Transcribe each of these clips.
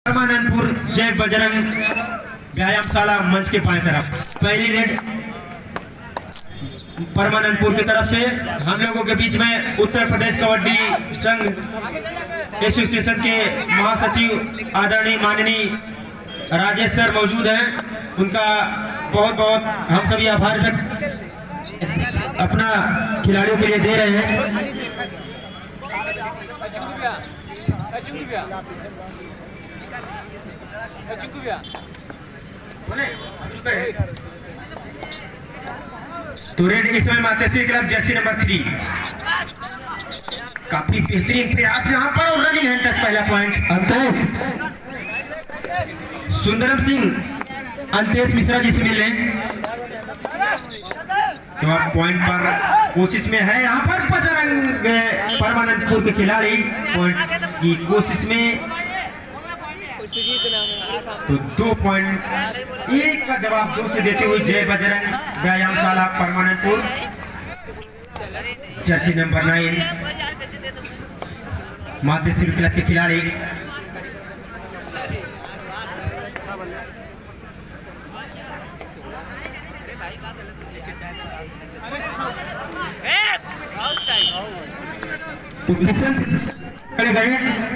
परमानंदपुर जय बजरंग व्यायामशाला मंच के बाएं तरफ पहली रेड परमानंदपुर की तरफ से हम लोगों के बीच में उत्तर प्रदेश कबड्डी संघ एसोसिएशन के महासचिव आदरणीय माननीय राजेश सर मौजूद हैं। उनका बहुत बहुत हम सभी आभार व्यक्त अपना खिलाड़ियों के लिए दे रहे हैं। तो रेड इस समय मातेश्वरी क्लब जर्सी नंबर 3 काफी बेहतरीन प्रयास यहाँ पर और रनिंग हैंड टच पहला पॉइंट अंतेश सुंदरम सिंह अंतेश मिश्रा जी से मिले तो आप पॉइंट पर कोशिश में है यहाँ पर बजरंग परमानंदपुर के खिलाड़ी पॉइंट की कोशिश में तो 2 पॉइंट एक का जवाब 2 से देते हुए जय बजरंग व्यायामशाला Parmanandpur Jersey number 9 Mateshwari club के खिलाड़ी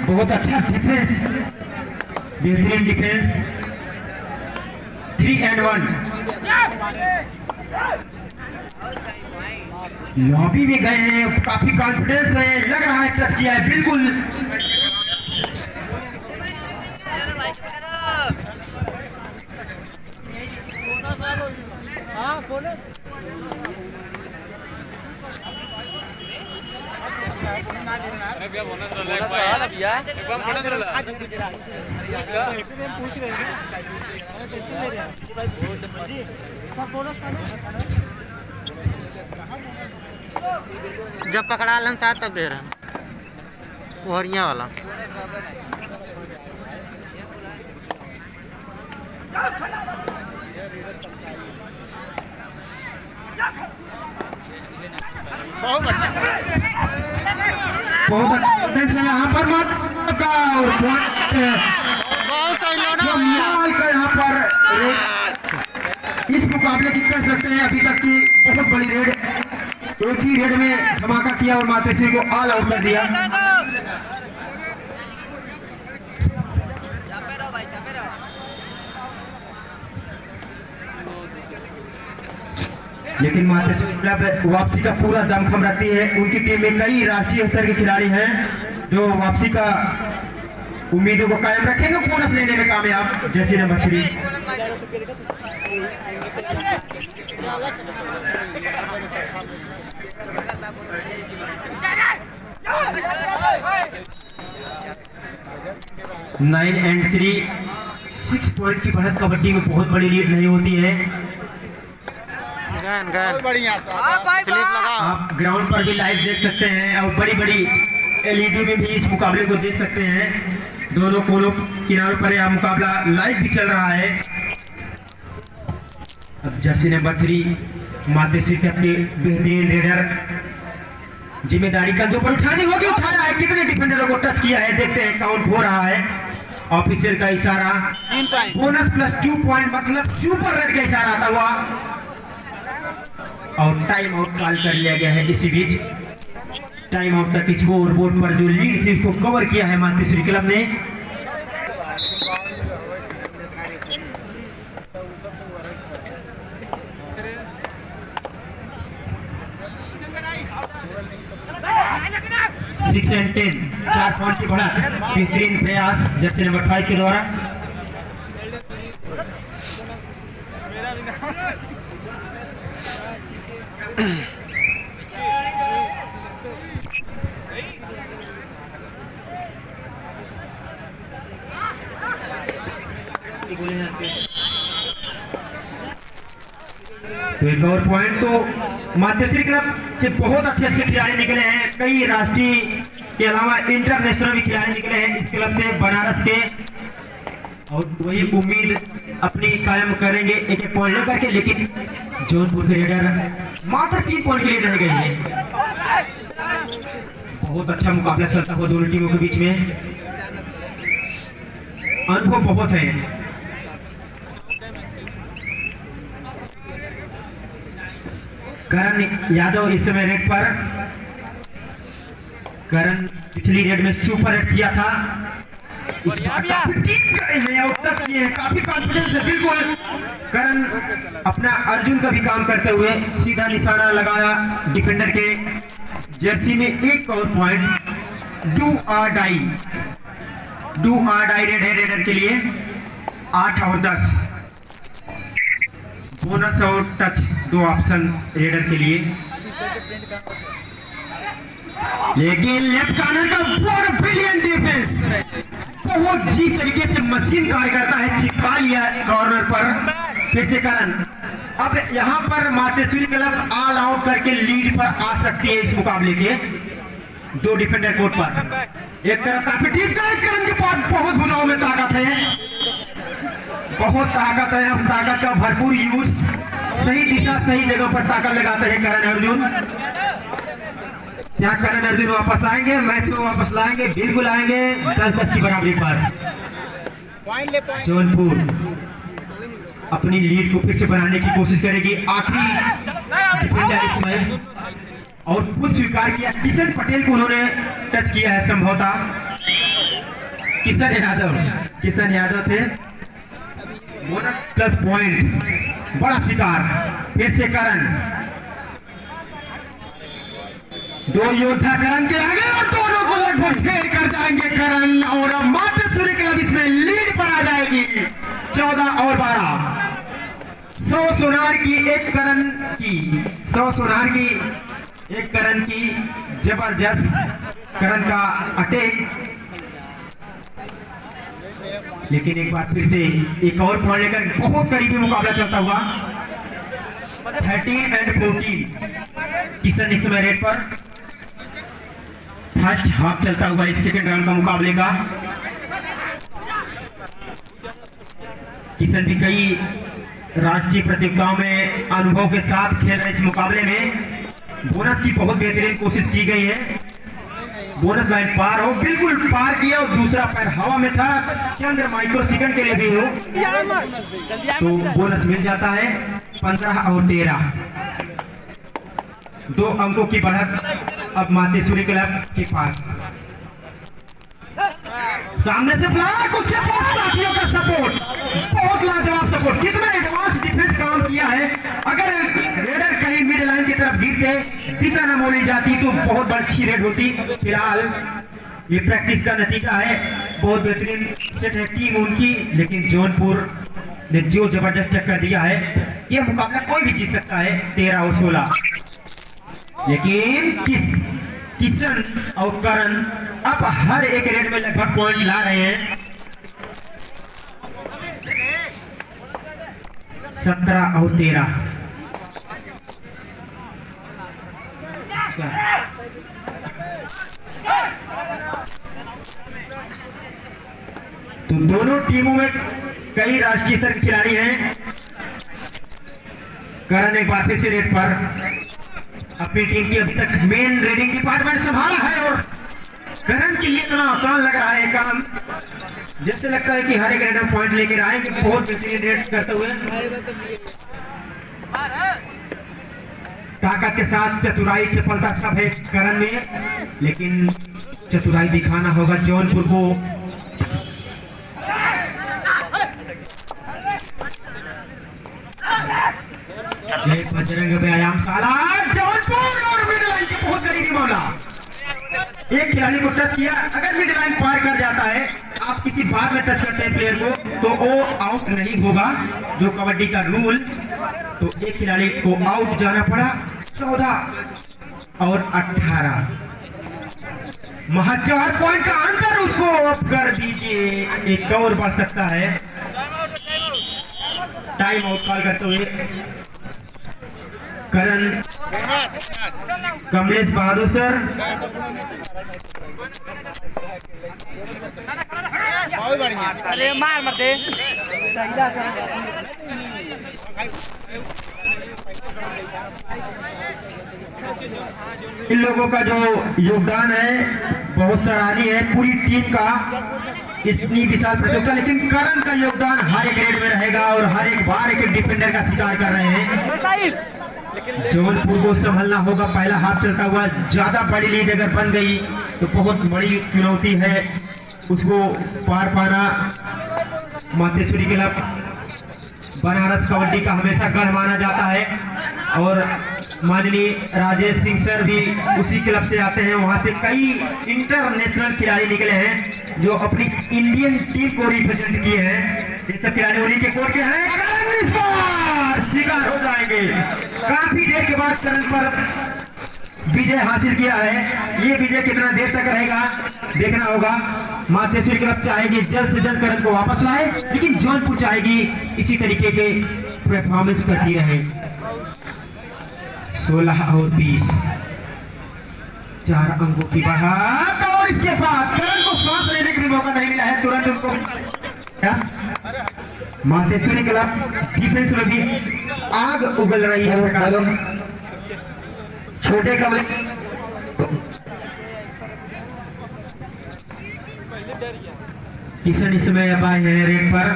बहुत अच्छा डिफेंस बेहतरीन डिफेंस 3 and 1 लॉबी में गए हैं काफी कॉन्फिडेंस है लग रहा है टच किया है बिल्कुल जब पकड़ा लन था तब दे रहे वरिया वाला बहुत यहाँ पर मत यहाँ पर इस मुकाबले की कह सकते हैं अभी तक की बहुत बड़ी रेड एक ही रेड में धमाका किया और मातेश्वरी को ऑल आउट कर दिया। लेकिन मातेश्वरी क्लब वापसी का पूरा दमखम रखती है। उनकी टीम में कई राष्ट्रीय स्तर के खिलाड़ी हैं जो वापसी का उम्मीदों को कायम रखेंगे बोनस लेने में कामयाब। जर्सी नंबर 3 9 and 3 6 पॉइंट की बढ़त कबड्डी में बहुत बड़ी लीड नहीं होती है। आप ग्राउंड पर भी लाइव देख सकते हैं और बड़ी बड़ी एलईडी में भी इस मुकाबले को देख सकते हैं। दोनों कोनों किनारों पर यह मुकाबला लाइव भी चल रहा है। अब जर्सी नंबर 3 मातेश्वरी क्लब के बेहतरीन रेडर जिम्मेदारी कंधों पर उठानी होगी। उठाया है कितने डिफेंडरों को टच किया है देखते हैं काउंट हो रहा है। ऑफिशियल का इशारा बोनस प्लस 2 पॉइंट मतलब सुपर रेड का इशारा आता हुआ और टाइम आउट कॉल कर लिया गया है। इसी बीच टाइम आउट तक स्कोर बोर्ड पर जो लीड थी उसको कवर किया है मातेश्वरी क्लब ने। सिक्स एंड 10 4 पॉइंट की बढ़त बेहतरीन प्रयास जर्सी नंबर 5 के द्वारा। तो एक और पॉइंट तो मातेश्वरी क्लब से बहुत अच्छे खिलाड़ी निकले हैं। कई राष्ट्रीय के अलावा इंटरनेशनल भी खिलाड़ी निकले हैं इस क्लब से बनारस के और वही उम्मीद अपनी कायम करेंगे एक पॉइंट लेकर के। लेकिन जोधपुर के रेडर मात्र 3 पॉइंट के लिए रह गई है। बहुत अच्छा मुकाबला चलता हुआ दोनों टीमों के बीच में। अनुभव बहुत है। करण यादव इस समय रेड पर, करण पिछली रेड में सुपर रेड किया था, इस बार काफी टीम करे हैं और टच किए हैं, काफी कॉन्फिडेंस है। बिल्कुल करण अपना अर्जुन का भी काम करते हुए सीधा निशाना लगाया डिफेंडर के जर्सी में। एक और पॉइंट, डू और डाई रेड है रेडर के लिए। 8 और 10 बोनस और टच, 2 ऑप्शन रेडर के लिए। लेकिन लेफ्ट कॉर्नर का बहुत ब्रिलियंट डिफेंस, बहुत जिस तरीके से मशीन कार्य करता है, चिपका लिया कॉर्नर पर। फिर से करण, अब यहां पर मातेश्वरी क्लब ऑल आउट करके लीड पर आ सकती है इस मुकाबले के। 2 डिफेंडर कोर्ट पर, एक तरफ काफी ठीक है, करण के पास बहुत भुजाओं में ताकत है, बहुत ताकत है। अब ताकत का भरपूर यूज, सही दिशा सही जगह पर ताकत लगाते हैं करण अर्जुन। क्या करण अर्जुन वापस आएंगे, मैच में वापस लाएंगे? बिल्कुल आएंगे। 10-10 की बराबरी पर जौनपुर अपनी लीड को फिर से बनाने की कोशिश करेगी। आखिरी डिफेंडर इसमें, और खुद स्वीकार किया किशन पटेल को उन्होंने टच किया है संभवतः। किशन यादव थे। बोनस प्लस पॉइंट, बड़ा शिकार। फिर से करण, 2 योद्धा करण के आगे और दोनों को लगभग घेर कर जाएंगे करण, और अब मातेश्वरी क्लब इसमें लीड पर आ जाएगी। 14 और 12। 100 सोनार की एक करण की, 100 सोनार की एक करण की। जबरदस्त करण का अटैक, लेकिन एक बार फिर से एक और पॉइंट लेकर बहुत करीबी मुकाबला चलता हुआ। 13 और 14 किशन इस समय रेड पर। फर्स्ट हाफ चलता हुआ इस सेकंड राउंड का मुकाबले का। किशन भी कई राष्ट्रीय प्रतियोगिताओं में अनुभव के साथ खेल रहे इस मुकाबले में। बोनस की बहुत बेहतरीन कोशिश की गई है, बोनस लाइन पार हो, बिल्कुल पार किया, और दूसरा पैर हवा में था, चंद्र माइक्रो सेकंड के लिए भी हो तो बोनस मिल जाता है। 15 और 13, 2 अंकों की बढ़त अब मातेश्वरी क्लब के पास। सामने से ब्लॉक, उसके बाद साथियों का सपोर्ट, बहुत लाजवाब सपोर्ट। कितना एडवांस डिफेंस काम किया है। अगर रेडर कहीं मिड लाइन की तरफ गिरते, दिशा न मोड़ी जाती तो बहुत अच्छी रेड होती। फिलहाल ये प्रैक्टिस का नतीजा है। बहुत बेहतरीन सेट है टीम उनकी, लेकिन जौनपुर ने जो जबरदस्त टक्कर दिया है, यह मुकाबला कोई भी जीत सकता है। 13 और 16, लेकिन किशन और करण अब हर एक रेड में लगभग पॉइंट ला रहे हैं। 17 और 13, तो दोनों टीमों में कई राष्ट्रीय स्तर के खिलाड़ी हैं। करण एक बार फिर से रेड पर, अपनी टीम की अब तक मेन रेडिंग डिपार्टमेंट संभाला है, और करण के लिए इतना आसान लग रहा है काम, जैसे लगता है कि हर एक रेड में पॉइंट लेकर आएंगे। बहुत बेहतरीन रेड करते हुए, ताकत के साथ चतुराई चपलता सब है करण में, लेकिन चतुराई दिखाना होगा जौनपुर को। बजरंग व्यायाम शाला जौनपुर, और मिड लाइन के बहुत करीबी मामला। एक खिलाड़ी को टच किया, अगर मिड लाइन पार कर जाता है, आप किसी बाद में टच करते हैं प्लेयर को, तो वो आउट नहीं होगा, जो कबड्डी का रूल। तो एक खिलाड़ी को आउट जाना पड़ा। 14 और 18, महज 4 पॉइंट का अंतर उसको अब कर दीजिए, एक और बढ़ सकता है। टाइम आउट कॉल करते हुए करण, कमलेश बहादुर सर, अरे मार मत दे। इन लोगों का जो योगदान है बहुत सराहनीय है, पूरी टीम का। इतनी विशाल प्रतियोगिता, लेकिन करण का योगदान हर एक रेड में रहेगा और हर एक बार एक डिफेंडर का शिकार कर रहे हैं। जौनपुर को संभलना होगा। पहला हाफ चलता हुआ, ज्यादा बड़ी लीड अगर बन गई तो बहुत बड़ी चुनौती है उसको पार पाना। मातेश्वरी क्लब बनारस कबड्डी का हमेशा गढ़ माना जाता है और माननीय राजेश सिंह सर भी उसी क्लब से आते हैं। वहां से कई इंटरनेशनल खिलाड़ी निकले हैं जो अपनी इंडियन टीम को रिप्रेजेंट किए हैं। ये सब खिलाड़ी उन्हीं के कोर्ट के हैं। करण इस बार शिकार हो जाएंगे। काफी देर के बाद करण पर विजय हासिल किया है। ये विजय कितना देर तक रहेगा देखना होगा। मातेश्वरी क्लब चाहेगी जल्द से जल्द करण को वापस लाए, लेकिन जौनपुर चाहेगी इसी तरीके के परफॉर्मेंस करती रहे। 16 और 20, 4 अंकों की बढ़त और इसके बाद करण को सांस लेने का भी मौका नहीं मिला है। तुरंत उसको मातेश्वरी क्लब डिफेंस में भी आग उगल रही है। छोटे कमरे किशन इसमें अब आए हैं रेड पर।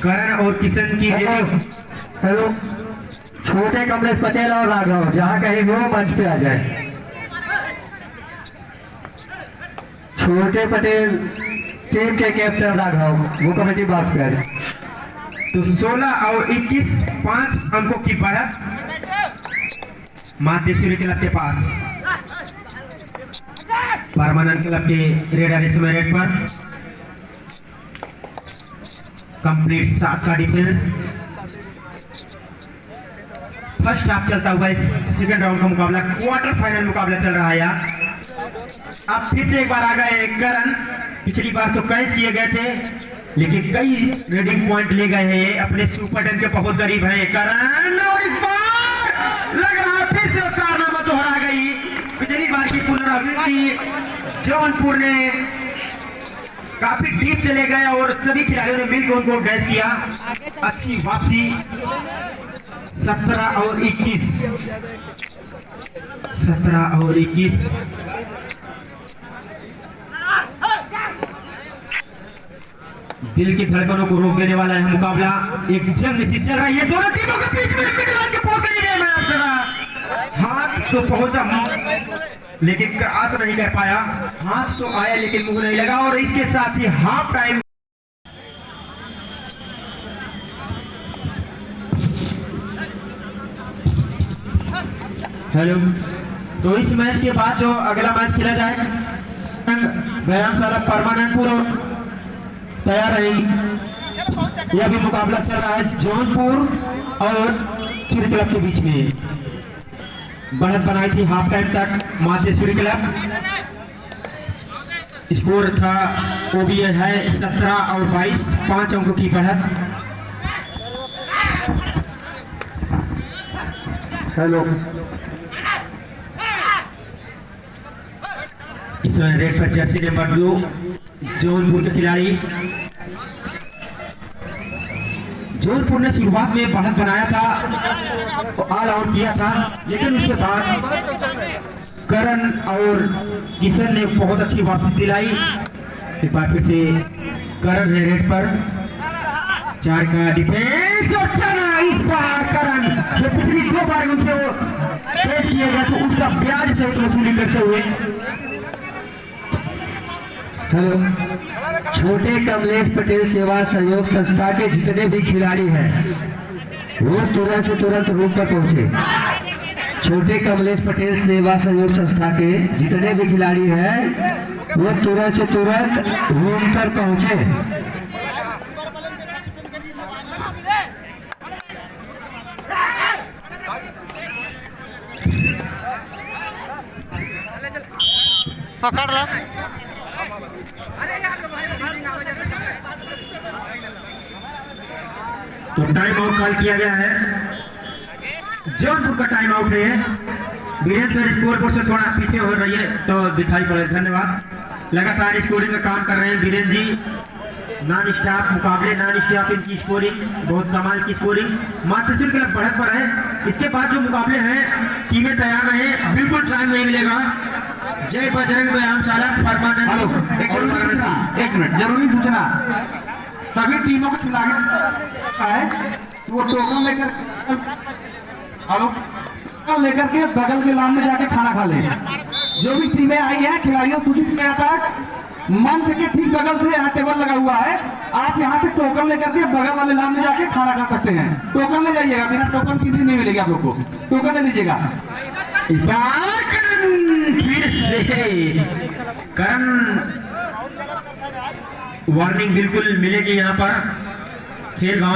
करण और किशन की हेलो, छोटे कमलेश पटेल और राघव जहाँ कहीं वो मंच पे आ जाए। छोटे पटेल टीम के कैप्टन राघव वो कमेटी बॉक्स पे आ जाए। तो 16 और 21, 5 अंकों की बढ़त मातेश्वरी क्लब के पास। परमानंद क्लब के रेडर इसमें रेड पर कंप्लीट 7 का डिफेंस। फर्स्ट हाफ चलता हुआ इस सेकंड राउंड का मुकाबला, क्वार्टर फाइनल मुकाबला चल रहा है यार। अब फिर से एक बार आ गए करण। पिछली बार तो कैच किए गए थे लेकिन कई रेडिंग पॉइंट ले गए हैं। अपने सुपर 10 के बहुत करीब है करण और इस बार लग रहा है फिर से कारनामा दोहरा गई। पिछली बार की पुनरावृत्ति। जौनपुर ने काफी डीप चले गए और सभी खिलाड़ियों ने मिलकर उनको डैश किया। अच्छी वापसी। 17 और 21, 17 और 21। दिल की धड़कनों को रोक देने वाला है मुकाबला। एक जंग सी चल रही है दोनों टीमों के बीच में। मिडल के पहुंच नहीं मैं अपना हाथ तो पहुंचा लेकिन क्रॉस नहीं कर पाया। हाथ तो आया लेकिन मुंह नहीं लगा और इसके साथ ही हाफ टाइम। हेलो, तो इस मैच के बाद जो अगला मैच खेला जाएगा व्यायामशाला परमानंदपुर तैयार रहेगी। यह भी मुकाबला चल रहा है जौनपुर और सूर्य क्लब के बीच में। बढ़त बनाई थी हाफ टाइम तक मातेश्वरी क्लब। स्कोर था वो भी है 17 और 22, 5 अंकों की बढ़त। हेलो, इसमें रेड पर जर्सी नंबर 2 जौनपुर के खिलाड़ी। जौनपुर ने शुरुआत में बढ़त बनाया था तो ऑल आउट किया था, लेकिन उसके बाद करण और किशन ने बहुत अच्छी वापसी दिलाई। एक बार फिर से करण है रेड पर। 4 का डिफेंस और चला इस बार करण जो पिछली 2 बार उनसे पेश किया गया तो उसका ब्याज सहित वसूली करते हुए। हेलो, छोटे कमलेश पटेल सेवा सहयोग संस्था के जितने भी खिलाड़ी हैं वो तुरंत से तुरंत रूम पर पहुंचे। छोटे कमलेश पटेल सेवा सहयोग संस्था के जितने भी खिलाड़ी हैं वो तुरंत से तुरंत रूम पर पहुंचे। पकड़ लो। तो टाइम आउट कॉल किया गया है। जौनपुर का टाइम आउट है। वीरेंद्र सर स्कोर बोर्ड से थोड़ा पीछे हो रही है तो दिखाई पड़े। धन्यवाद। लगातार स्कोरिंग का काम कर रहे हैं वीरेंद्र जी। नॉन स्टॉप मुकाबले, नॉन स्टॉप इनकी स्कोरिंग, बहुत कमाल की स्कोरिंग। मातृश्री क्लब बढ़त पर है। इसके बाद जो मुकाबले हैं टीमें तैयार रहे, बिल्कुल टाइम नहीं मिलेगा। जय बजरंग व्यायाम शाला परमानंद और वाराणसी। एक मिनट, जरूरी सूचना, सभी टीमों को खिलाड़ी है वो टोकन लेकर लेकर के बगल के लाइन में जाके खाना खा ले। जो भी टीमें आई हैं खिलाड़ियों सूचित किया था, मंच के ठीक बगल से यहाँ टेबल लगा हुआ है, आप यहाँ से टोकन लेकर के बगल वाले लाइन में जाके खाना खा सकते हैं। टोकन ले जाइएगा, बिना टोकन की नहीं मिलेगी आप लोग को, टोकन ले लीजिएगा। फिर से करण वार्निंग बिल्कुल मिलेगी यहाँ पर। खेल भावना